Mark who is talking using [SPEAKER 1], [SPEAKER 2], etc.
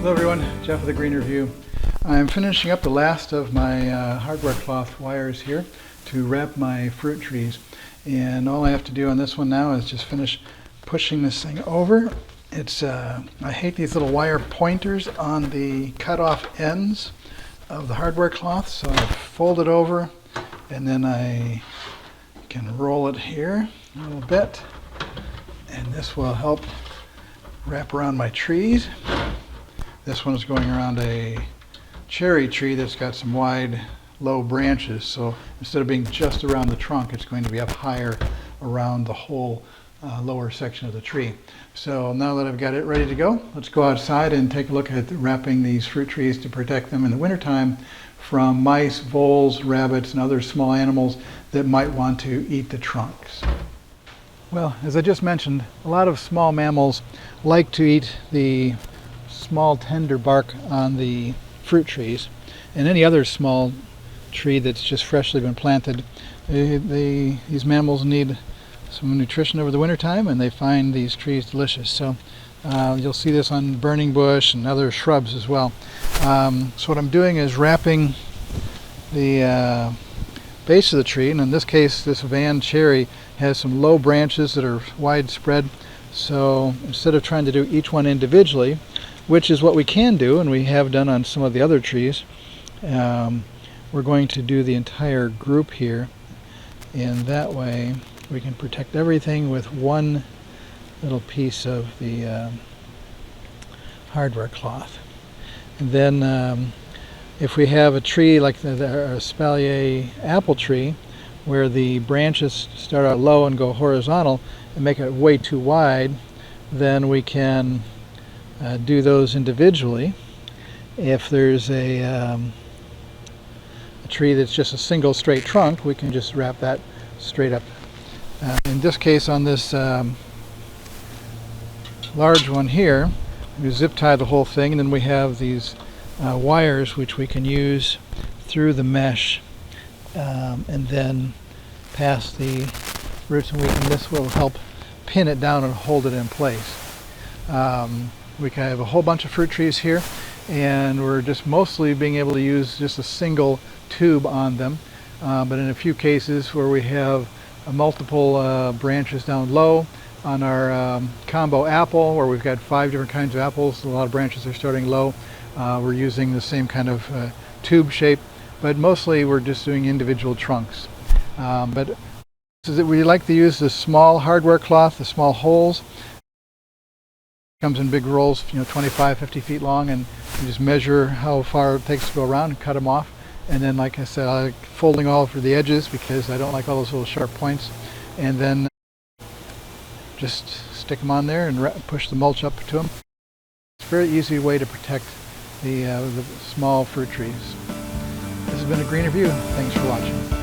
[SPEAKER 1] Hello everyone, Jeff with the Green Review. I'm finishing up the last of my hardware cloth wires here to wrap my fruit trees. And all I have to do on this one now is just finish pushing this thing over. I hate these little wire pointers on the cut-off ends of the hardware cloth, so I fold it over and then I can roll it here a little bit, and this will help wrap around my trees. This one is going around a cherry tree that's got some wide, low branches, so instead of being just around the trunk, it's going to be up higher around the whole lower section of the tree. So now that I've got it ready to go, let's go outside and take a look at wrapping these fruit trees to protect them in the wintertime from mice, voles, rabbits, and other small animals that might want to eat the trunks. Well, as I just mentioned, a lot of small mammals like to eat the small tender bark on the fruit trees, and any other small tree that's just freshly been planted. These mammals need some nutrition over the wintertime, and they find these trees delicious. So you'll see this on burning bush and other shrubs as well. So what I'm doing is wrapping the base of the tree, and in this case this Van cherry has some low branches that are widespread, so instead of trying to do each one individually, which is what we can do and we have done on some of the other trees, we're going to do the entire group here, and that way we can protect everything with one little piece of the hardware cloth. And then if we have a tree like the espalier apple tree, where the branches start out low and go horizontal and make it way too wide, then we can do those individually. If there's a tree that's just a single straight trunk, we can just wrap that straight up. In this case, on this large one here, we zip tie the whole thing, and then we have these wires which we can use through the mesh and then past the roots, and this will help pin it down and hold it in place. We can have a whole bunch of fruit trees here, and we're just mostly being able to use just a single tube on them, but in a few cases where we have multiple branches down low on our combo apple, where we've got 5 different kinds of apples, a lot of branches are starting low, we're using the same kind of tube shape, but mostly we're just doing individual trunks. But we like to use the small hardware cloth, the small holes. Comes in big rolls, 25, 50 feet long, and you just measure how far it takes to go around and cut them off. And then, like I said, I like folding all over the edges because I don't like all those little sharp points. And then just stick them on there and push the mulch up to them. It's a very easy way to protect the small fruit trees. This has been a Green Review. Thanks for watching.